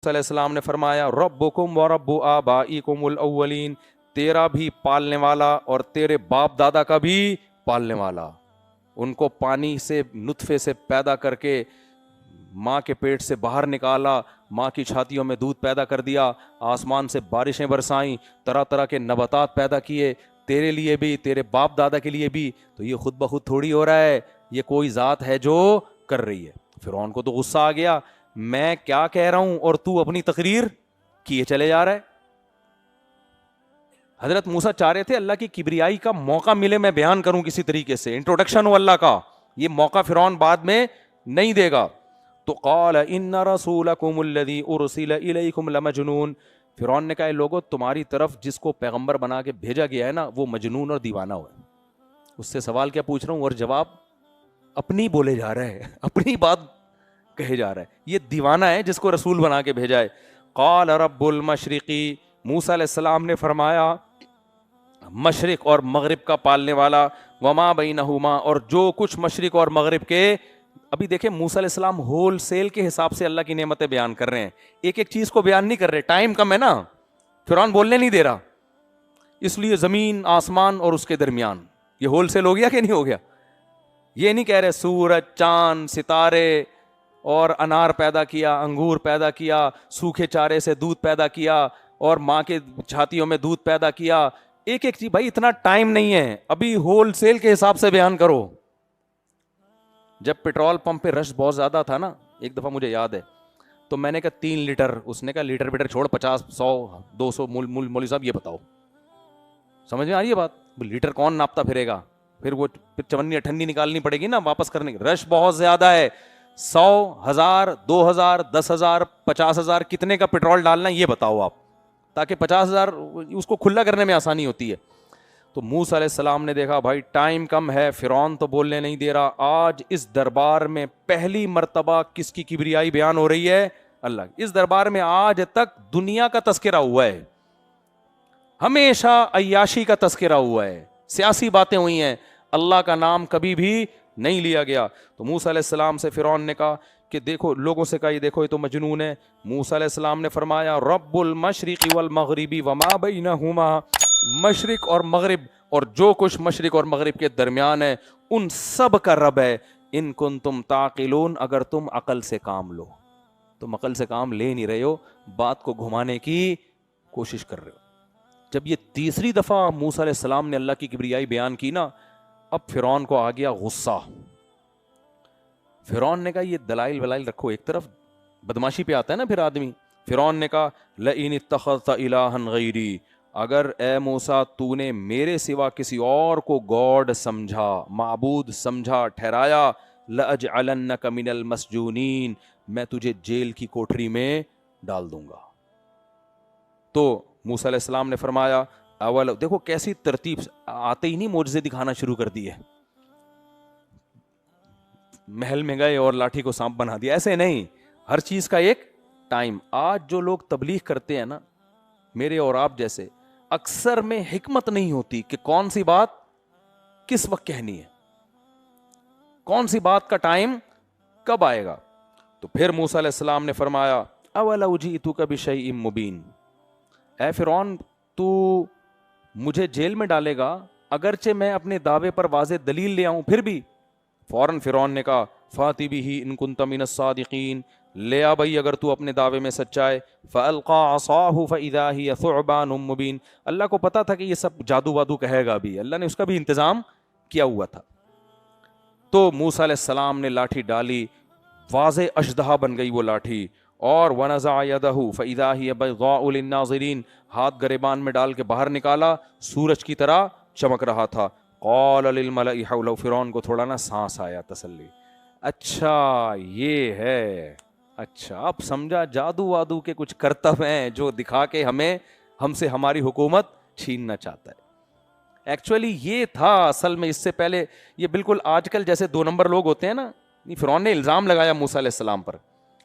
علیہ السلام نے فرمایا ربکم و رب آبائکم الاولین، تیرا بھی پالنے والا اور تیرے باپ دادا کا بھی پالنے والا، ان کو پانی سے نطفے سے پیدا کر کے ماں کے پیٹ سے باہر نکالا، ماں کی چھاتیوں میں دودھ پیدا کر دیا، آسمان سے بارشیں برسائیں، طرح طرح کے نباتات پیدا کیے، تیرے لیے بھی تیرے باپ دادا کے لیے بھی، تو یہ خود بخود تھوڑی ہو رہا ہے، یہ کوئی ذات ہے جو کر رہی ہے۔ فرعون کو تو غصہ آ گیا، میں کیا کہہ رہا ہوں اور تو اپنی تقریر کیے چلے جا رہا ہے۔ حضرت موسیٰ چاہ رہے تھے اللہ کی کبریائی کا موقع ملے، میں بیان کروں کسی طریقے سے، انٹروڈکشن ہو اللہ کا، یہ موقع فرعون بعد میں نہیں دے گا۔ تو قال ان رسولکم الذی ارسل الیکم لمجنون، فرعون نے کہا اے لوگو تمہاری طرف جس کو پیغمبر بنا کے بھیجا گیا ہے نا وہ مجنون اور دیوانہ ہوا ہے۔ اس سے سوال کیا پوچھ رہا ہوں اور جواب اپنی بولے جا رہا ہے، اپنی بات کہے جا رہا ہے، یہ دیوانہ ہے جس کو رسول بنا کے بھیجا ہے۔ قال رب المشرقی، موسیٰ علیہ السلام نے فرمایا مشرق اور مغرب کا پالنے والا، وما بینہما، اور جو کچھ مشرق اور مغرب کے۔ ابھی دیکھیں موسیٰ علیہ السلام ہول سیل کے حساب سے اللہ کی نعمتیں بیان کر رہے ہیں، ایک ایک چیز کو بیان نہیں کر رہے، ٹائم کم ہے نا، فرعون بولنے نہیں دے رہا، اس لیے زمین آسمان اور اس کے درمیان یہ ہول سیل ہو گیا کہ نہیں ہو گیا؟ یہ نہیں کہہ رہے سورج چاند ستارے اور انار پیدا کیا، انگور پیدا کیا، سوکھے چارے سے دودھ پیدا کیا اور ماں کے چھاتیوں میں دودھ پیدا کیا، ایک ایک چیز، بھائی اتنا ٹائم نہیں ہے، ابھی ہول سیل کے حساب سے بیان کرو۔ جب پیٹرول پمپ پہ رش بہت زیادہ تھا نا، ایک دفعہ مجھے یاد ہے، تو میں نے کہا 3 لیٹر، اس نے کہا لیٹر پیٹر چھوڑ، 50 100 200، مولوی صاحب یہ بتاؤ، سمجھ میں آ رہی ہے بات؟ لیٹر کون ناپتا پھرے گا، پھر وہ چونی اٹھنی نکالنی پڑے گی نا واپس کرنے کی، رش بہت زیادہ ہے، 100 1000 2000 10,000 50,000 کتنے کا پیٹرول ڈالنا یہ بتاؤ آپ، تاکہ 50,000 اس کو کھلا کرنے میں آسانی ہوتی ہے۔ تو موسیٰ علیہ السلام نے دیکھا بھائی ٹائم کم ہے، فرعون تو بولنے نہیں دے رہا، آج اس دربار میں پہلی مرتبہ کس کی کبریائی بیان ہو رہی ہے؟ اللہ کی۔ اس دربار میں آج تک دنیا کا تذکرہ ہوا ہے، ہمیشہ عیاشی کا تذکرہ ہوا ہے، سیاسی باتیں ہوئی ہیں، اللہ کا نام کبھی بھی نہیں لیا گیا۔ تو موسیٰ علیہ السلام سے فرعون نے کہا کہ دیکھو، لوگوں سے کہا یہ دیکھو یہ تو مجنون ہے۔ موسیٰ علیہ السلام نے فرمایا رب المشرق والمغرب وما بینہما، مشرق اور مغرب اور جو کچھ مشرق اور مغرب کے درمیان ہے ان سب کا رب ہے، ان کنتم تعقلون، اگر تم عقل سے کام لو۔ تم عقل سے کام لے نہیں رہے ہو، بات کو گھمانے کی کوشش کر رہے ہو۔ جب یہ تیسری دفعہ موسیٰ علیہ السلام نے اللہ کی کبریائی بیان کی نا، اب فرعون کو آ گیا غصہ۔ فرعون نے کہا یہ دلائل ولائل رکھو ایک طرف، بدماشی پہ آتا ہے نا پھر آدمی۔ فرعون نے کہا لئن اتخذت الہا غیری، اگر اے موسیٰ تو نے میرے سوا کسی اور کو گاڈ سمجھا، معبود سمجھا، ٹھہرایا، لأجعلنک من المسجونین، میں تجھے جیل کی کوٹری میں ڈال دوں گا۔ تو موسیٰ علیہ السلام نے فرمایا اول، دیکھو کیسی ترتیب، آتے ہی نہیں معجزے دکھانا شروع کر دیے، محل میں گئے اور لاٹھی کو سانپ بنا دیا، ایسے نہیں، ہر چیز کا ایک ٹائم۔ آج جو لوگ تبلیغ کرتے ہیں نا، میرے اور آپ جیسے، اکثر میں حکمت نہیں ہوتی کہ کون سی بات کس وقت کہنی ہے، کون سی بات کا ٹائم کب آئے گا۔ تو پھر موسیٰ علیہ السلام نے فرمایا اولو جئتک بشیء مبین، اے فرعون تو مجھے جیل میں ڈالے گا اگرچہ میں اپنے دعوے پر واضح دلیل لے آؤں پھر بھی؟ فوراً فرعون نے کہا فاتی بہ ان کنت من الصادقین، لے آ بھائی اگر تو اپنے دعوے میں سچا ہے۔ فالقى عصاه فاذا هي ثعبان مبین، اللہ کو پتا تھا کہ یہ سب جادو وادو کہے گا بھی، اللہ نے اس کا بھی انتظام کیا ہوا تھا۔ تو موسیٰ علیہ السلام نے لاٹھی ڈالی، واضح اشدہا بن گئی وہ لاٹھی، اور ونزع یدہ فاذا هي بيضاء للناظرین، ہاتھ گریبان میں ڈال کے باہر نکالا، سورج کی طرح چمک رہا تھا۔ قال للملأ حولہ، فرعون کو تھوڑا نا سانس آیا، تسلی، اچھا یہ ہے، اچھا اب سمجھا جادو وادو کے کچھ کرتب ہیں جو دکھا کے ہم سے ہماری حکومت چھیننا چاہتا ہے۔ ایکچولی یہ تھا اصل میں، اس سے پہلے یہ بالکل آج کل جیسے 2 نمبر لوگ ہوتے ہیں نا، فرعون نے الزام لگایا موسیٰ علیہ السلام پر۔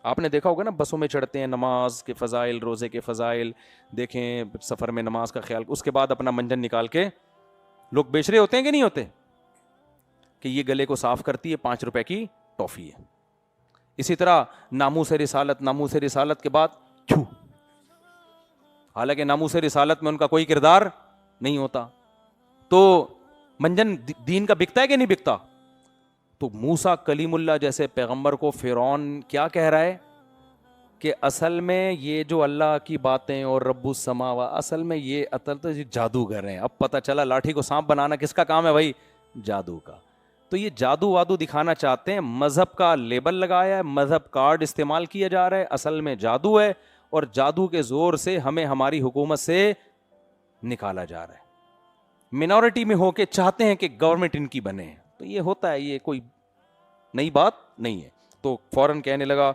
آپ نے دیکھا ہوگا نا بسوں میں چڑھتے ہیں، نماز کے فضائل، روزے کے فضائل دیکھیں، سفر میں نماز کا خیال، اس کے بعد اپنا منجن نکال کے لوگ بیچ رہے ہوتے ہیں کہ نہیں ہوتے، کہ یہ گلے کو صاف کرتی ہے، 5 روپے کی ٹافی ہے۔ اسی طرح ناموس رسالت، ناموس رسالت کے بعد چھو، حالانکہ ناموس رسالت میں ان کا کوئی کردار نہیں ہوتا. تو منجن دین کا بکتا ہے کہ نہیں بکتا؟ تو موسیٰ کلیم اللہ جیسے پیغمبر کو فرعون کیا کہہ رہا ہے کہ اصل میں یہ جو اللہ کی باتیں اور رب السماوات، اصل میں یہ اصل تو جادوگر ہیں. اب پتہ چلا لاٹھی کو سانپ بنانا کس کا کام ہے بھائی؟ جادو کا. تو یہ جادو وادو دکھانا چاہتے ہیں، مذہب کا لیبل لگایا ہے، مذہب کارڈ استعمال کیا جا رہا ہے، اصل میں جادو ہے، اور جادو کے زور سے ہمیں ہماری حکومت سے نکالا جا رہا ہے. منورٹی میں ہو کے چاہتے ہیں کہ گورنمنٹ ان کی بنے. تو یہ ہوتا ہے، یہ کوئی نئی بات نہیں ہے. تو فوراً کہنے لگا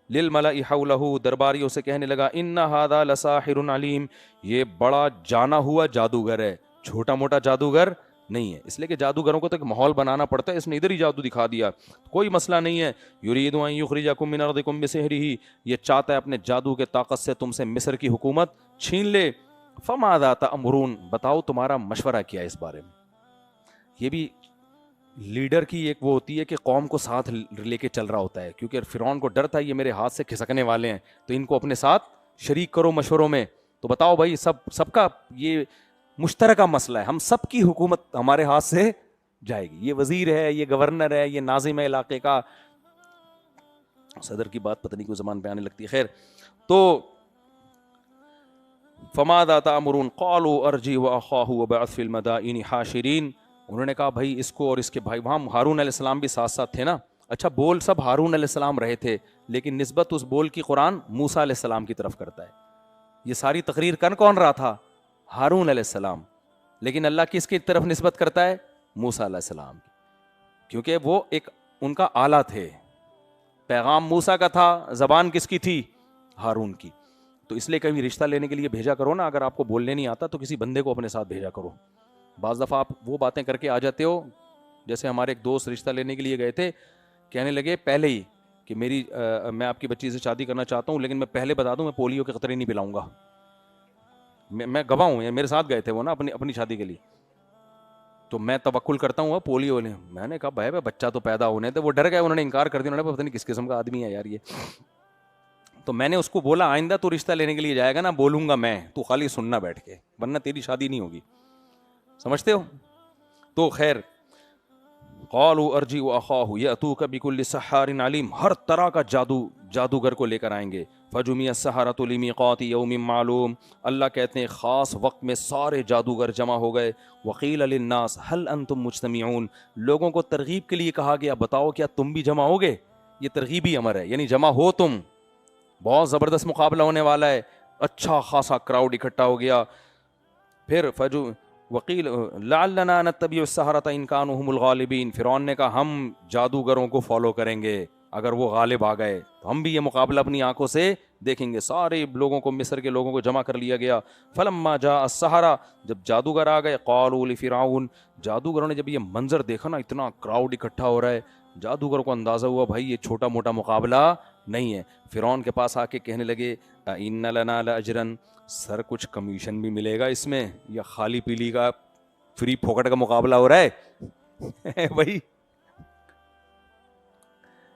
للملأ حولہ، درباریوں سے کہنے لگا ان ھذا لساحر علیم، یہ بڑا جانا ہوا جادوگر ہے، چھوٹا موٹا جادوگر نہیں ہے. اس لیے کہ جادوگروں کو تو ایک ماحول بنانا پڑتا ہے، اس نے ادھر ہی جادو دکھا دیا، کوئی مسئلہ نہیں ہے. یرید ان یخرجکم من ارضکم بسحرہ، یہ چاہتا ہے اپنے جادو کے طاقت سے تم سے مصر کی حکومت چھین لے. فماذا تأمرون، بتاؤ تمہارا مشورہ کیا ہے اس بارے میں. یہ بھی لیڈر کی ایک وہ ہوتی ہے کہ قوم کو ساتھ لے کے چل رہا ہوتا ہے، کیونکہ فرعون کو ڈر تھا یہ میرے ہاتھ سے کھسکنے والے ہیں، تو ان کو اپنے ساتھ شریک کرو مشوروں میں. تو بتاؤ بھائی، سب کا یہ مشترکہ مسئلہ ہے، ہم سب کی حکومت ہمارے ہاتھ سے جائے گی. یہ وزیر ہے، یہ گورنر ہے، یہ ناظم ہے علاقے کا، صدر کی بات پتہ نہیں کوئی زبان پہ آنے لگتی ہے. خیر، تو فماذا تأمرون قالوا ارجع واخاه وابعث في المدائن حاشرین. انہوں نے کہا بھائی اس کو اور اس کے بھائی، وہاں ہارون علیہ السلام بھی ساتھ ساتھ تھے نا. اچھا، بول سب ہارون علیہ السلام رہے تھے، لیکن نسبت اس بول کی قرآن موسیٰ علیہ السلام کی طرف کرتا ہے. یہ ساری تقریر کون رہا تھا؟ ہارون علیہ السلام. لیکن اللہ کس کی طرف نسبت کرتا ہے؟ موسیٰ علیہ السلام کی، کیونکہ وہ ایک ان کا آلہ تھے. پیغام موسیٰ کا تھا، زبان کس کی تھی؟ ہارون کی. تو اس لیے کبھی رشتہ لینے کے لیے بھیجا کرو نا، اگر آپ کو بولنے نہیں آتا تو کسی بندے کو اپنے ساتھ بھیجا کرو. بعض دفعہ آپ وہ باتیں کر کے آ جاتے ہو، جیسے ہمارے ایک دوست رشتہ لینے کے لیے گئے تھے، کہنے لگے پہلے ہی کہ میں آپ کی بچی سے شادی کرنا چاہتا ہوں، لیکن میں پہلے بتا دوں میں پولیو کے قطرے نہیں پلاؤں گا. میں گواہ ہوں، میرے ساتھ گئے تھے وہ نا اپنی شادی کے لیے. تو میں توکل کرتا ہوں پولیو والے. میں نے کہا بھائی بچہ تو پیدا ہونے تھے، وہ ڈر گئے، انہوں نے انکار کر دیا، انہوں نے پتہ نہیں کس قسم کا آدمی ہے یار یہ. تو میں نے اس کو بولا آئندہ تو رشتہ لینے کے لیے جائے گا نا، بولوں گا میں، تو خالی سننا بیٹھ کے، ورنہ تیری شادی نہیں ہوگی. سمجھتے ہو؟ تو خیر، قالوا ارجع واخاه ياتوك بكل سحار علیم، ہر طرح کا جادوگر کو لے کر آئیں گے. فجمع السحرة لمیقات یوم معلوم، اللہ کہتے ہیں خاص وقت میں سارے جادوگر جمع ہو گئے. وقیل للناس هل انتم مجتمعون، لوگوں کو ترغیب کے لیے کہا گیا بتاؤ کیا تم بھی جمع ہوگے. یہ ترغیبی امر ہے، یعنی جمع ہو تم، بہت زبردست مقابلہ ہونے والا ہے. اچھا خاصا کراؤڈ اکٹھا ہو گیا. پھر وقیل لعلنا نتبع السحرة ان كانوا هم الغالبین، فرعون نے کہا ہم جادوگروں کو فالو کریں گے اگر وہ غالب آ گئے تو ہم بھی یہ مقابلہ اپنی آنکھوں سے دیکھیں گے. سارے لوگوں کو، مصر کے لوگوں کو جمع کر لیا گیا. فلما جاء السحرة، جب جادوگر آ گئے، قالوا لفرعون، جادوگروں نے جب یہ منظر دیکھا نا، اتنا کراؤڈ اکٹھا ہو رہا ہے، جادوگروں کو اندازہ ہوا بھائی یہ چھوٹا موٹا مقابلہ نہیں ہے. فرعون کے پاس آ کے کہنے لگے ان لنا لاجرا، سر کچھ کمیشن بھی ملے گا اس میں، یا خالی پیلی کا فری پھوکٹ کا مقابلہ ہو رہا ہے؟ بھائی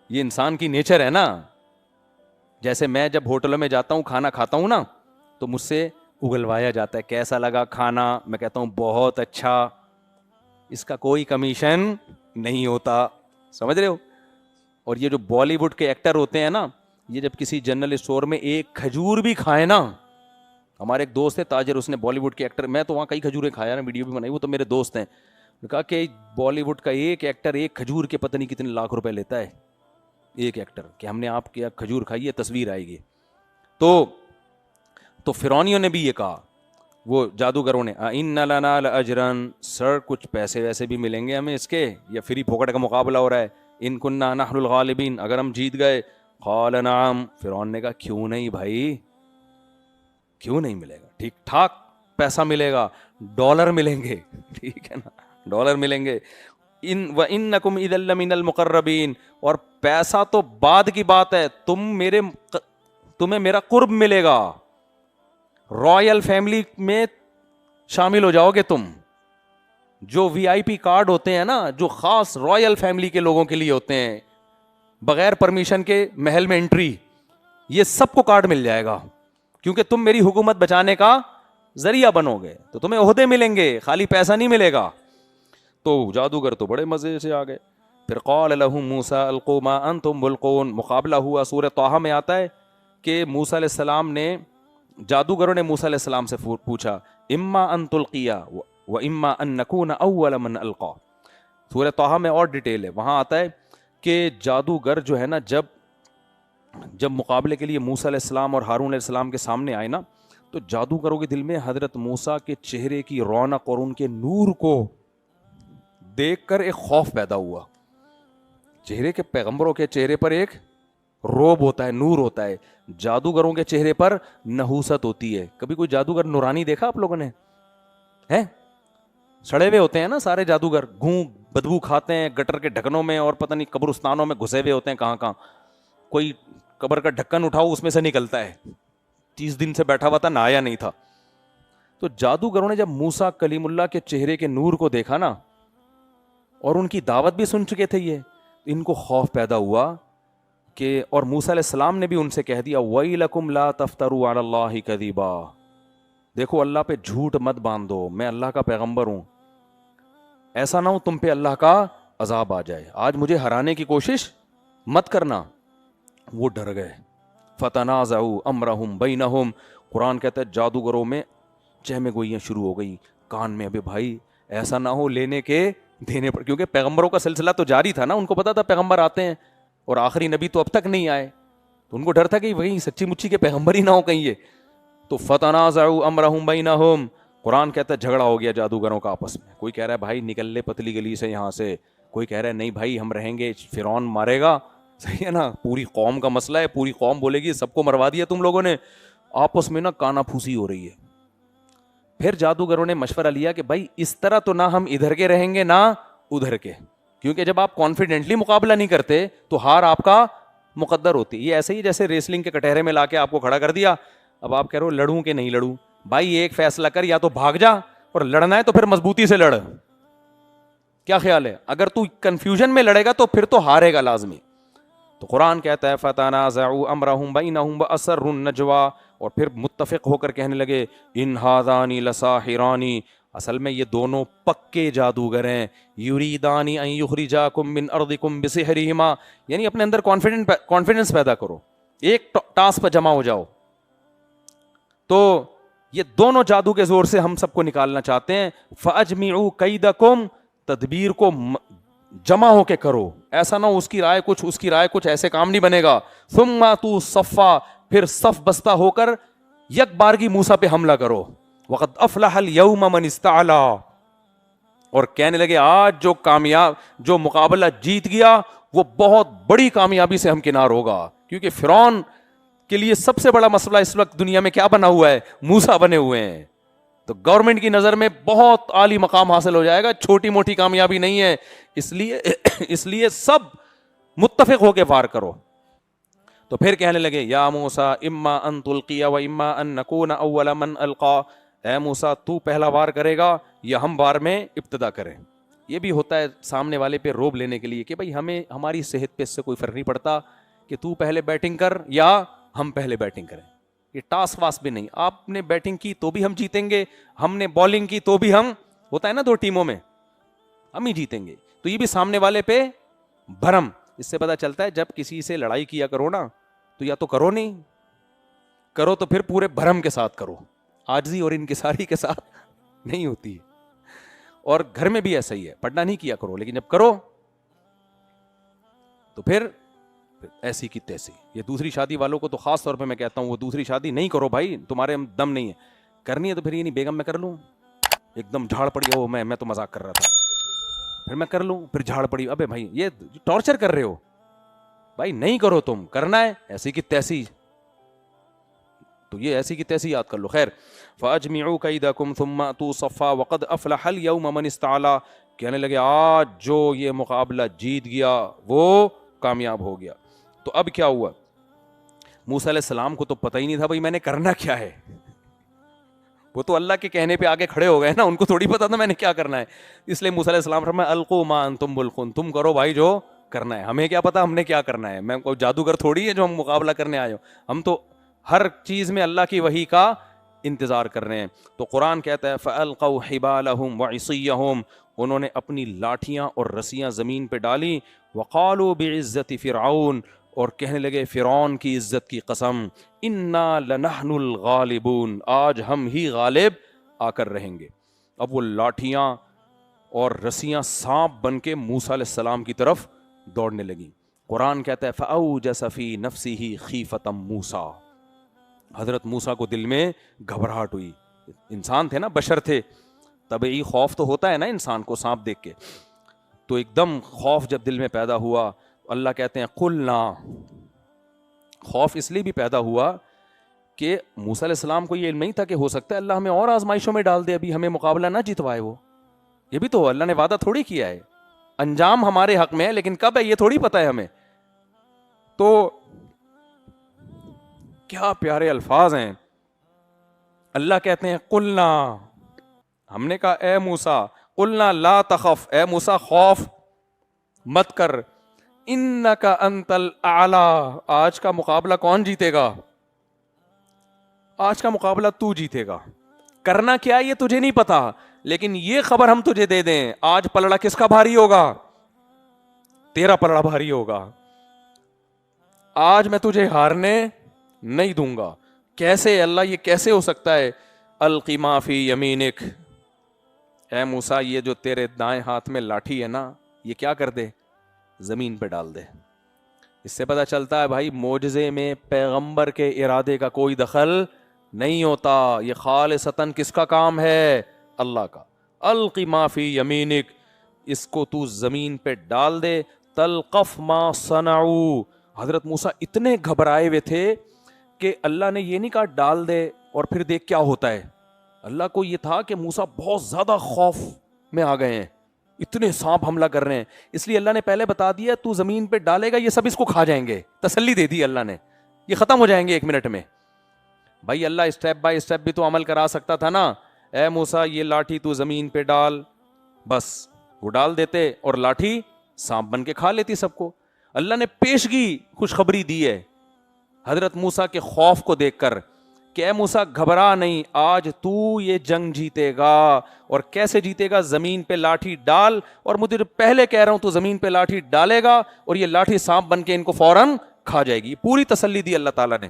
یہ انسان کی نیچر ہے نا. جیسے میں جب ہوٹلوں میں جاتا ہوں کھانا کھاتا ہوں نا، تو مجھ سے اگلوایا جاتا ہے کیسا لگا کھانا، میں کہتا ہوں بہت اچھا، اس کا کوئی کمیشن نہیں ہوتا. سمجھ رہے ہو؟ اور یہ جو بالی ووڈ کے ایکٹر ہوتے ہیں نا، یہ جب کسی جنرل اسٹور میں ایک کھجور بھی کھائے نا، ہمارے ایک دوست ہے تاجر، اس نے بالی ووڈ کے ایکٹر، میں تو وہاں کئی کھجوریں کھایا نا، ویڈیو بھی بنائی، وہ تو میرے دوست ہیں، کہا کہ بالی ووڈ کا ایک ایکٹر ایک کھجور کے پتہ نہیں کتنے لاکھ روپے لیتا ہے ایک ایکٹر، کہ ہم نے آپ کے کھجور کھائی ہے، تصویر آئے گی. تو فرعونیوں نے بھی یہ کہا، وہ جادوگروں نے، ان لنا لاجرا، سر کچھ پیسے ویسے بھی ملیں گے ہمیں اس کے، یا فری پھوکٹ کا مقابلہ ہو رہا ہے، ان کننا نحن الغالبین، اگر ہم جیت گئے. قال نعم، فرعون نے کہا کیوں نہیں بھائی، کیوں نہیں ملے گا، ٹھیک ٹھاک پیسہ ملے گا، ڈالر ملیں گے، ٹھیک ہے نا، ڈالر ملیں گے. وَإِنَّكُمْ إِذًا لَّمِنَ الْمُقَرَّبِينَ، اور پیسہ تو بعد کی بات ہے، تمہیں میرا قرب ملے گا، رائل فیملی میں شامل ہو جاؤ گے تم. جو وی آئی پی کارڈ ہوتے ہیں نا، جو خاص رائل فیملی کے لوگوں کے لیے ہوتے ہیں، بغیر پرمیشن کے محل میں انٹری، یہ سب کو کارڈ مل جائے گا. کیونکہ تم میری حکومت بچانے کا ذریعہ بنو گے تو تمہیں عہدے ملیں گے, خالی پیسہ نہیں ملے گا. تو جادوگر تو بڑے مزے سے آ گئے. پھر قال لهم موسیٰ القوا ما انتم ملقون, مقابلہ ہوا. سورہ طٰہٰ میں آتا ہے کہ موسیٰ علیہ السلام نے, جادوگروں نے موسیٰ علیہ السلام سے پوچھا اما ان تلقیا و اما ان نکون اول من القا. سورہ طٰہٰ میں اور ڈیٹیل ہے, وہاں آتا ہے کہ جادوگر جو ہے نا, جب مقابلے کے لیے موسیٰ علیہ السلام اور ہارون علیہ السلام کے سامنے آئے نا, تو جادوگروں کے دل میں حضرت موسیٰ کے چہرے کی رونق اور ان کے نور کو دیکھ کر ایک خوف پیدا ہوا. چہرے کے, پیغمبروں کے چہرے پر ایک روب ہوتا ہے, نور ہوتا ہے. جادوگروں کے چہرے پر نحوست ہوتی ہے. کبھی کوئی جادوگر نورانی دیکھا آپ لوگوں نے؟ ہے سڑے ہوئے ہوتے ہیں نا سارے جادوگر, گھوں بدبو کھاتے ہیں گٹر کے ڈھکنوں میں, اور پتہ نہیں قبرستانوں میں گھسے ہوئے ہوتے ہیں کہاں کہاں. کوئی قبر کا ڈھکن اٹھاؤ اس میں سے نکلتا ہے. 30 دن سے بیٹھا ہوا تھا, نہایا نہیں تھا. تو جادوگروں نے جب موسیٰ کلیم اللہ کے چہرے کے نور کو دیکھا نا, اور ان کی دعوت بھی سن چکے تھے یہ, ان کو خوف پیدا ہوا کہ, اور موسیٰ علیہ السلام نے بھی ان سے کہہ دیا وَيْلَكُمْ لَا تَفْتَرُوا عَلَى اللَّهِ كَذِبًا, دیکھو اللہ پہ جھوٹ مت باندھو, میں اللہ کا پیغمبر ہوں, ایسا نہ ہو تم پہ اللہ کا عذاب آ جائے, آج مجھے ہرانے کی کوشش مت کرنا. وہ ڈر گئے. فَتَنَازَعُوا أَمْرَهُمْ بَيْنَهُمْ, قرآن کہتا ہے جادوگروں میں چہمے گوئیاں شروع ہو گئی کان میں, ابے بھائی ایسا نہ ہو لینے کے دینے پر, کیونکہ پیغمبروں کا سلسلہ تو جاری تھا نا, ان کو پتا تھا پیغمبر آتے ہیں اور آخری نبی تو اب تک نہیں آئے, تو ان کو ڈر تھا کہ وہی سچی مچی کے پیغمبر ہی نہ ہو کہیں یہ. تو فتنازعوا امرهم بینہم, قرآن کہتا ہے جھگڑا ہو گیا جادوگروں کا آپس میں. کوئی کہہ رہا ہے بھائی نکل لے پتلی گلی سے یہاں سے, کوئی کہہ رہا ہے نہیں بھائی ہم رہیں گے, فرعون مارے گا. صحیح ہے نا, پوری قوم کا مسئلہ ہے, پوری قوم بولے گی سب کو مروا دیا تم لوگوں نے. آپس میں نا کانا پھوسی ہو رہی ہے. پھر جادوگروں نے مشورہ لیا کہ بھائی اس طرح تو نہ ہم ادھر کے رہیں گے نہ ادھر کے, کیونکہ جب آپ کانفیڈنٹلی مقابلہ نہیں کرتے تو ہار آپ کا مقدر ہوتی. یہ ایسے ہی جیسے ریسلنگ کے کٹہرے میں لا کے آپ کو کھڑا کر دیا, اب آپ کہہ رہے ہو لڑوں کہ نہیں لڑوں. بھائی ایک فیصلہ کر, یا تو بھاگ جا, اور لڑنا ہے تو پھر مضبوطی سے لڑ. کیا خیال ہے؟ اگر تو کنفیوژن میں لڑے گا تو پھر تو ہارے گا لازمی. تو قرآن کہتا ہے فتنازعوا امرهم بینہم واسروا النجوى, اور پھر متفق ہو کر کہنے لگے ان ھذان لساحران, اصل میں یہ دونوں پکے جادوگر ہیں. یریدان ان یخرجاکم من ارضکم بسحرہما, یعنی اپنے اندر کانفیڈنس پیدا کرو, ایک ٹاسک پہ جمع ہو جاؤ. تو یہ دونوں جادو کے زور سے ہم سب کو نکالنا چاہتے ہیں. فاجمعوا کیدکم, تدبیر کو جمع ہو کے کرو, ایسا نہ اس کی رائے کچھ اس کی رائے کچھ, ایسے کام نہیں بنے گا. ثم اتوا صفا, پھر صف بستہ ہو کر یک بارگی موسیٰ پہ حملہ کرو. وقد افلح اليوم من استعلا, اور کہنے لگے آج جو مقابلہ جیت گیا وہ بہت بڑی کامیابی سے ہمکنار ہوگا. کیونکہ فرعون کے لیے سب سے بڑا مسئلہ اس وقت دنیا میں کیا بنا ہوا ہے؟ موسیٰ بنے ہوئے ہیں. تو گورنمنٹ کی نظر میں بہت عالی مقام حاصل ہو جائے گا, چھوٹی موٹی کامیابی نہیں ہے. اس لیے سب متفق ہو کے وار کرو. تو پھر کہنے لگے یا موسیٰ اما ان تلقی و اما ان نکون اول من القا, اے موسیٰ تو پہلا وار کرے گا یا ہم وار میں ابتدا کریں. یہ بھی ہوتا ہے سامنے والے پہ روب لینے کے لیے کہ بھائی ہمیں ہماری صحت پہ اس سے کوئی فرق نہیں پڑتا کہ تو پہلے بیٹنگ کر یا ہم پہلے بیٹنگ کریں. یہ ٹاس واس بھی نہیں, آپ نے بیٹنگ کی تو بھی ہم جیتیں گے, ہم نے بالنگ کی تو بھی ہم, ہوتا ہے نا دو ٹیموں میں, ہم ہی جیتیں گے. تو یہ بھی سامنے والے پہ بھرم. اس سے پتہ چلتا ہے جب کسی سے لڑائی کیا کرو نا تو یا تو کرو نہیں, کرو تو پھر پورے بھرم کے ساتھ کرو, عاجزی اور انکساری کے ساتھ نہیں ہوتی. اور گھر میں بھی ایسا ہی ہے, پڑھنا نہیں کیا کرو, لیکن جب کرو تو پھر ایسی کی تیسی. یہ دوسری شادی والوں کو تو خاص طور پہ میں کہتا ہوں, وہ دوسری شادی نہیں کرو بھائی, تمہارے دم نہیں ہے. کرنی ہے تو پھر یہ نہیں بیگم میں کر لوں, ایک دم جھاڑ پڑی, ہو میں تو مذاق کر رہا تھا, پھر میں کر لوں, پھر جھاڑ پڑی. ابے بھائی یہ ٹارچر کر رہے ہو بھائی, نہیں کرو, تم کرنا ہے ایسی کی تیسی, تو یہ ایسی کی تیسی یاد کر لو. خیر, فاجمعوا کیدکم ثم اتوا صفا وقد افلح اليوم من استعلا, کہنے لگے آج جو یہ مقابلہ جیت گیا وہ کامیاب ہو گیا. تو اب کیا ہوا؟ موسیٰ علیہ السلام کو تو پتہ ہی نہیں تھا بھائی میں نے کرنا کیا ہے, وہ تو اللہ کے کہنے پہ آگے کھڑے ہو گئے نا, ان کو تھوڑی پتا تھا میں نے کیا کرنا ہے. اس لیے موسیٰ علیہ السلام فرمایا القوا ما انتم ملقون, تم کرو بھائی جو کرنا ہے, ہمیں کیا پتا ہم نے کیا کرنا ہے, میں کوئی جادوگر تھوڑی ہے جو ہم مقابلہ کرنے آئے ہو, ہم تو ہر چیز میں اللہ کی وحی کا انتظار کر رہے ہیں. تو قرآن کہتا ہے فَأَلْقَوْا حِبَالَهُمْ وَعِصِيَّهُمْ، انہوں نے اپنی لاٹھیاں اور رسیاں زمین پہ ڈالی. وَقَالُوا بِعِزَّةِ فِرْعَوْنَ، اور کہنے لگے فرعون کی عزت کی قسم، اِنَّا لَنَحْنُ الْغَالِبُونَ، آج ہم ہی غالب آ کر رہیں گے. اب وہ لاٹھیاں اور رسیاں سانپ بن کے موسیٰ علیہ السلام کی طرف دوڑنے لگیں. قرآن کہتا ہے فَأَوْجَسَ فِي نَفْسِهِ خِیفَةً موسیٰ، حضرت موسیٰ کو دل میں گھبراہٹ ہوئی. انسان تھے نا، بشر تھے، طبعی خوف تو ہوتا ہے نا انسان کو سانپ دیکھ کے. تو ایک دم خوف جب دل میں پیدا ہوا، اللہ کہتے ہیں قلنا، خوف اس لیے بھی پیدا ہوا کہ موسیٰ علیہ السلام کو یہ علم نہیں تھا کہ ہو سکتا ہے اللہ ہمیں اور آزمائشوں میں ڈال دے، ابھی ہمیں مقابلہ نہ جتوائے. وہ یہ بھی تو اللہ نے وعدہ تھوڑی کیا ہے، انجام ہمارے حق میں ہے لیکن کب ہے یہ تھوڑی پتہ ہے ہمیں. تو کیا پیارے الفاظ ہیں. اللہ کہتے ہیں قلنا، ہم نے کہا اے موسیٰ، قلنا لا تخف، اے موسیٰ خوف مت کر، انک انت الاعلی، آج کا مقابلہ کون جیتے گا؟ آج کا مقابلہ تو جیتے گا. کرنا کیا یہ تجھے نہیں پتا، لیکن یہ خبر ہم تجھے دے دیں، آج پلڑا کس کا بھاری ہوگا؟ تیرا پلڑا بھاری ہوگا. آج میں تجھے ہارنے نہیں دوں گا. کیسے اللہ، یہ کیسے ہو سکتا ہے؟ القی ما فی یمینک، اے موسیٰ یہ جو تیرے دائیں ہاتھ میں لاٹھی ہے نا، یہ کیا کر دے؟ زمین پہ ڈال دے. اس سے پتہ چلتا ہے بھائی معجزے میں پیغمبر کے ارادے کا کوئی دخل نہیں ہوتا، یہ خالصتاً کس کا کام ہے؟ اللہ کا. القی ما فی یمینک، اس کو تو زمین پہ ڈال دے. تلقف ما صنعوا، حضرت موسیٰ اتنے گھبرائے ہوئے تھے کہ اللہ نے یہ نہیں کہا ڈال دے اور پھر دیکھ کیا ہوتا ہے. اللہ کو یہ تھا کہ موسیٰ بہت زیادہ خوف میں آ گئے ہیں، اتنے سانپ حملہ کر رہے ہیں، اس لیے اللہ نے پہلے بتا دیا تو زمین پہ ڈالے گا یہ سب اس کو کھا جائیں گے. تسلی دے دی اللہ نے، یہ ختم ہو جائیں گے 1 منٹ میں. بھائی اللہ اسٹیپ بائی اسٹیپ بھی تو عمل کرا سکتا تھا نا. اے موسیٰ یہ لاٹھی تو زمین پہ ڈال، بس وہ ڈال دیتے اور لاٹھی سانپ بن کے کھا لیتی سب کو. اللہ نے پیشگی خوشخبری دی ہے حضرت موسیٰ کے خوف کو دیکھ کر کہ اے موسیٰ گھبرا نہیں، آج تو یہ جنگ جیتے گا. اور کیسے جیتے گا؟ زمین پہ لاٹھی ڈال، اور مجھے پہلے کہہ رہا ہوں تو زمین پہ لاٹھی ڈالے گا اور یہ لاٹھی سانپ بن کے ان کو فوراً کھا جائے گی. پوری تسلی دی اللہ تعالیٰ نے.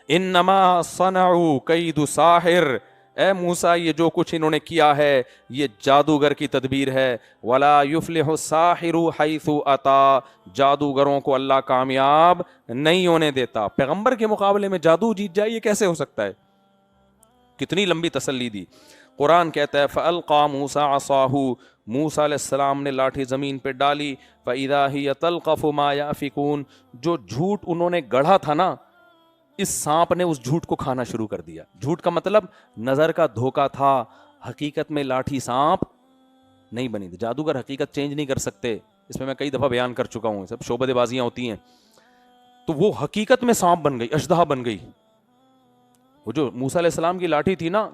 انما صنعوا کید ساحر، اے موسیٰ یہ جو کچھ انہوں نے کیا ہے یہ جادوگر کی تدبیر ہے. ولا یفلح الساحر حیث اتا، جادوگروں کو اللہ کامیاب نہیں ہونے دیتا. پیغمبر کے مقابلے میں جادو جیت جائے، یہ کیسے ہو سکتا ہے؟ کتنی لمبی تسلی دی. قرآن کہتا ہے فَأَلْقَى مُوسَىٰ عَصَاهُ، موسیٰ علیہ السلام نے لاٹھی زمین پہ ڈالی. فَإِذَا هِيَ تَلْقَفُ مَا يَأْفِكُونَ، جو جھوٹ انہوں نے گڑھا تھا نا، اس سانپ نے اس جھوٹ کو کھانا شروع کر دیا. جھوٹ کا مطلب نظر کا دھوکا تھا، حقیقت میں لاٹھی سانپ نہیں بنی تھی. جادوگر حقیقت چینج نہیں کر سکتے، اس میں کئی دفعہ بیان کر چکا ہوں، سب شعبدے بازیاں ہوتی ہیں. تو وہ حقیقت میں سانپ بن گئی، اشدہا بن گئی. وہ جو موسیٰ علیہ السلام کی لاٹھی تھی نا،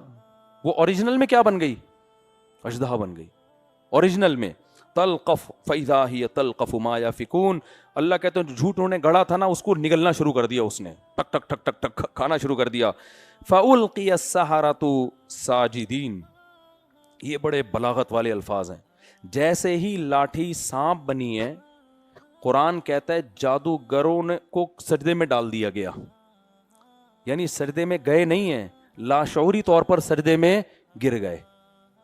وہ اوریجنل میں کیا بن گئی؟ اشدہا بن گئی اوریجنل میں. تلقف فاذا ہی تلقف ما یافکون، اللہ کہتے ہیں جھوٹ انہوں نے گڑا تھا نا، اس کو نگلنا شروع کر دیا، اس نے ٹک ٹک ٹک ٹک ٹک کھانا شروع کر دیا. فَأُلْقِيَ السَّحَرَةُ سَاجِدِينَ، یہ بڑے بلاغت والے الفاظ ہیں. جیسے ہی لاٹھی سانپ بنی ہے، قرآن کہتا ہے جادوگروں کو سجدے میں ڈال دیا گیا. یعنی سجدے میں گئے نہیں ہیں، لاشعوری طور پر سجدے میں گر گئے.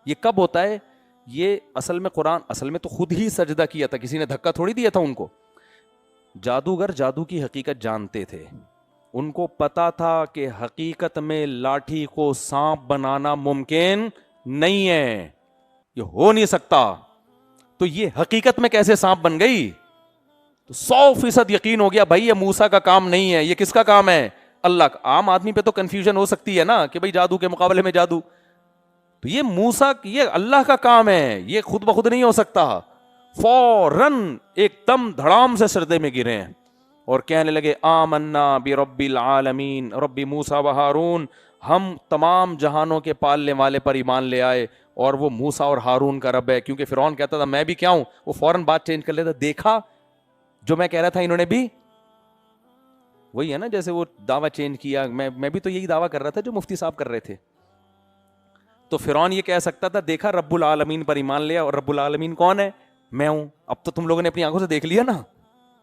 یہ کب ہوتا ہے؟ یہ اصل میں قرآن اصل میں تو خود ہی سجدہ کیا تھا، کسی نے دھکا تھوڑی دیا تھا ان کو. جادوگر جادو کی حقیقت جانتے تھے، ان کو پتا تھا کہ حقیقت میں لاٹھی کو سانپ بنانا ممکن نہیں ہے، یہ ہو نہیں سکتا. تو یہ حقیقت میں کیسے سانپ بن گئی؟ تو 100% یقین ہو گیا بھائی یہ موسیٰ کا کام نہیں ہے، یہ کس کا کام ہے؟ اللہ کا. عام آدمی پہ تو کنفیوژن ہو سکتی ہے نا کہ بھائی جادو کے مقابلے میں جادو، تو یہ موسیٰ یہ اللہ کا کام ہے، یہ خود بخود نہیں ہو سکتا. فوراً ایک دم دھڑام سے سجدے میں گرے ہیں اور کہنے لگے آمنا برب العالمین رب موسیٰ و ہارون، ہم تمام جہانوں کے پالنے والے پر ایمان لے آئے اور وہ موسیٰ اور ہارون کا رب ہے. کیونکہ فرعون کہتا تھا میں بھی کیا ہوں، وہ فوراً بات چینج کر لیتا. دیکھا جو میں کہہ رہا تھا انہوں نے بھی وہی ہے نا جیسے وہ دعویٰ چینج کیا, میں بھی تو یہی دعویٰ کر رہا تھا جو مفتی صاحب کر رہے تھے. تو فرعون یہ کہہ سکتا تھا دیکھا رب العالمین پر ایمان لیا, اور رب العالمین کون ہے؟ میں ہوں. اب تو تم لوگوں نے اپنی آنکھوں سے دیکھ لیا نا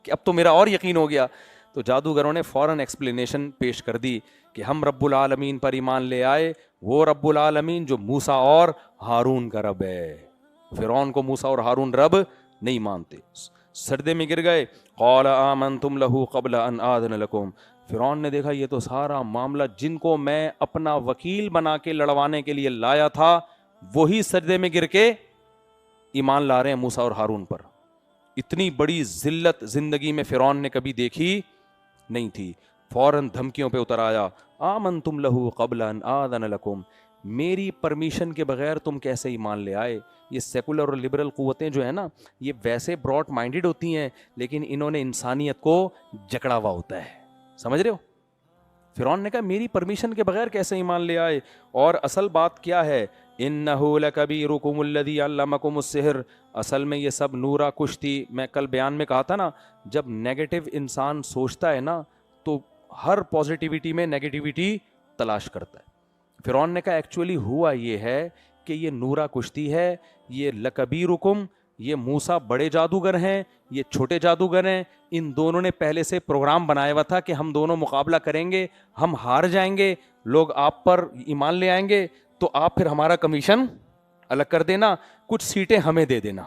کہ اب تو میرا اور یقین ہو گیا. تو جادوگروں نے فوراً ایکسپلینیشن پیش کر دی کہ ہم رب العالمین پر ایمان لے آئے, وہ رب العالمین جو موسیٰ اور ہارون کا رب ہے. فرعون کو موسیٰ اور ہارون رب نہیں مانتے, سردے میں گر گئے. قال آمنتم لہ قبل ان آذن لکم, فرعون نے دیکھا یہ تو سارا معاملہ جن کو میں اپنا وکیل بنا کے لڑوانے کے لیے لایا تھا وہی سجدے میں گر کے ایمان لا رہے ہیں موسیٰ اور ہارون پر. اتنی بڑی ذلت زندگی میں فرعون نے کبھی دیکھی نہیں تھی. فوراً دھمکیوں پہ اتر آیا, آمنتم لہ قبل ان آذن لکم, میری پرمیشن کے بغیر تم کیسے ایمان لے آئے. یہ سیکولر اور لبرل قوتیں جو ہیں نا یہ ویسے براڈ مائنڈڈ ہوتی ہیں لیکن انہوں نے انسانیت کو جکڑا ہوا ہوتا ہے, سمجھ رہے ہو. فرعون نے کہا میری پرمیشن کے بغیر کیسے ایمان لے آئے. اور اصل بات کیا ہے, انہ لکبیرکم الذی علمکم السحر, اصل میں یہ سب نورا کشتی. میں کل بیان میں کہا تھا نا جب نیگیٹو انسان سوچتا ہے نا تو ہر پازیٹیوٹی میں نیگیٹیوٹی تلاش کرتا ہے. فرعون نے کہا ایکچولی ہوا یہ ہے کہ یہ نورا کشتی ہے, یہ لکبیرکم, یہ موسیٰ بڑے جادوگر ہیں, یہ چھوٹے جادوگر ہیں. ان دونوں نے پہلے سے پروگرام بنایا ہوا تھا کہ ہم دونوں مقابلہ کریں گے, ہم ہار جائیں گے, لوگ آپ پر ایمان لے آئیں گے تو آپ پھر ہمارا کمیشن الگ کر دینا, کچھ سیٹیں ہمیں دے دینا.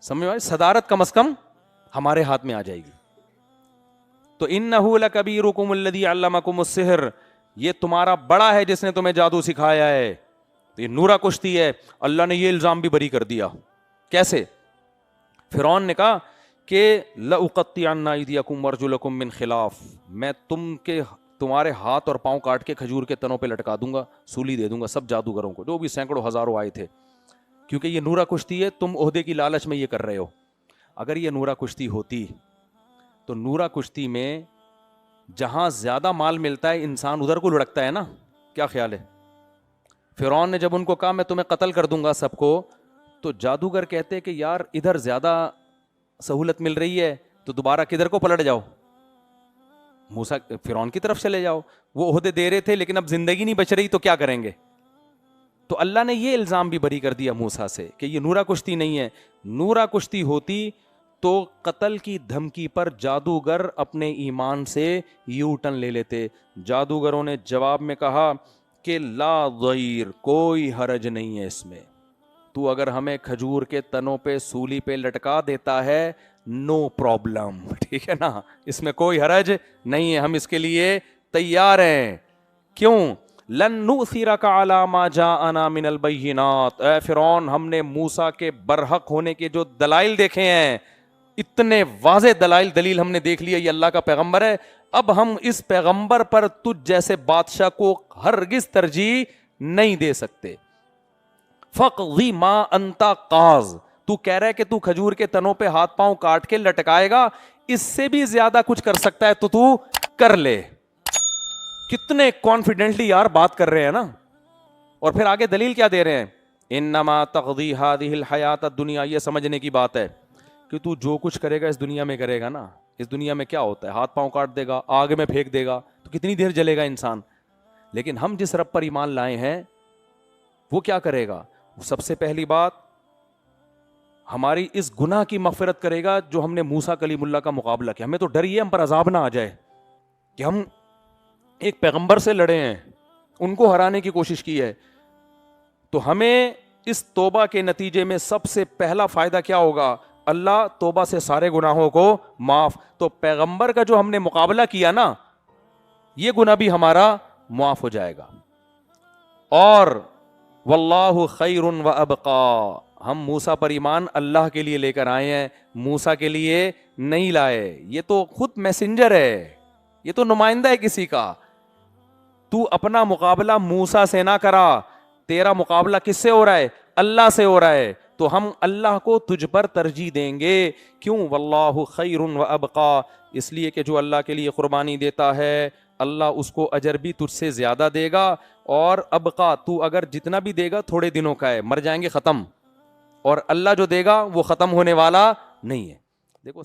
سمجھ میں, صدارت کم از کم ہمارے ہاتھ میں آ جائے گی. تو انہ لکبیرکم الذی علمکم السحر, یہ تمہارا بڑا ہے جس نے تمہیں جادو سکھایا ہے. یہ نورا کشتی ہے. اللہ نے یہ الزام بھی بری کر دیا. کیسے؟ فرعون نے کہا کہ لأقطعن ایدیکم وارجلکم من خلاف, میں تمہارے ہاتھ اور پاؤں کاٹ کے کھجور کے تنوں پہ لٹکا دوں گا, سولی دے دوں گا سب جادوگروں کو جو بھی سینکڑوں ہزاروں آئے تھے. کیونکہ یہ نورا کشتی ہے, تم عہدے کی لالچ میں یہ کر رہے ہو. اگر یہ نورا کشتی ہوتی تو نورا کشتی میں جہاں زیادہ مال ملتا ہے انسان ادھر کو لڑکتا ہے نا. کیا خیال ہے؟ فرعون نے جب ان کو کہا میں تمہیں قتل کر دوں گا سب کو, تو جادوگر کہتے کہ یار ادھر زیادہ سہولت مل رہی ہے تو دوبارہ کدھر کو پلٹ جاؤ, موسیٰ فرعون کی طرف چلے جاؤ. وہ عہدے دے رہے تھے لیکن اب زندگی نہیں بچ رہی تو کیا کریں گے. تو اللہ نے یہ الزام بھی بری کر دیا موسیٰ سے کہ یہ نورا کشتی نہیں ہے. نورا کشتی ہوتی تو قتل کی دھمکی پر جادوگر اپنے ایمان سے یو ٹرن لے لیتے. جادوگروں نے جواب میں کہا کہ لا ضیر, کوئی حرج نہیں ہے اس میں, تو اگر ہمیں کھجور کے تنوں پہ سولی پہ لٹکا دیتا ہے نو پرابلم, ٹھیک ہے نا, اس میں کوئی حرج نہیں ہے, ہم اس کے لیے تیار ہیں. کیوں؟ لن نؤثرک علی ما جاءنا من البینات, اے فرعون ہم نے موسیٰ کے برحق ہونے کے جو دلائل دیکھے ہیں, اتنے واضح دلیل ہم نے دیکھ لیا یہ اللہ کا پیغمبر ہے, اب ہم اس پیغمبر پر تجھ جیسے بادشاہ کو ہرگز ترجیح نہیں دے سکتے. فقضی ما انت قاض, تو کہہ رہا ہے کہ تو کھجور کے تنوں پہ ہاتھ پاؤں کاٹ کے لٹکائے گا, اس سے بھی زیادہ کچھ کر سکتا ہے تو کر لے. کتنے کانفیڈنٹلی یار بات کر رہے ہیں نا. اور پھر آگے دلیل کیا دے رہے ہیں, انما تقضی هذه الحیات الدنیا, یہ سمجھنے کی بات ہے کہ تو جو کچھ کرے گا اس دنیا میں کرے گا نا. اس دنیا میں کیا ہوتا ہے, ہاتھ پاؤں کاٹ دے گا, آگ میں پھینک دے گا تو کتنی دیر جلے گا انسان. لیکن ہم جس رب پر ایمان لائے ہیں وہ کیا کرے گا, سب سے پہلی بات ہماری اس گناہ کی مغفرت کرے گا جو ہم نے موسیٰ کلیم اللہ کا مقابلہ کیا. ہمیں تو ڈر یہ ہم پر عذاب نہ آ جائے کہ ہم ایک پیغمبر سے لڑے ہیں, ان کو ہرانے کی کوشش کی ہے. تو ہمیں اس توبہ کے نتیجے میں سب سے پہلا فائدہ کیا ہوگا, اللہ توبہ سے سارے گناہوں کو معاف. تو پیغمبر کا جو ہم نے مقابلہ کیا نا یہ گناہ بھی ہمارا معاف ہو جائے گا. اور واللہ خیر و ابقا, ہم موسیٰ پر ایمان اللہ کے لیے لے کر آئے ہیں, موسیٰ کے لیے نہیں لائے. یہ تو خود میسنجر ہے, یہ تو نمائندہ ہے کسی کا. تو اپنا مقابلہ موسیٰ سے نہ کرا, تیرا مقابلہ کس سے ہو رہا ہے, اللہ سے ہو رہا ہے. تو ہم اللہ کو تجھ پر ترجیح دیں گے. کیوں؟ واللہ خیر و ابقا, اس لیے کہ جو اللہ کے لیے قربانی دیتا ہے اللہ اس کو اجر بھی تجھ سے زیادہ دے گا. اور ابقا, تو اگر جتنا بھی دے گا تھوڑے دنوں کا ہے, مر جائیں گے ختم, اور اللہ جو دے گا وہ ختم ہونے والا نہیں ہے. دیکھو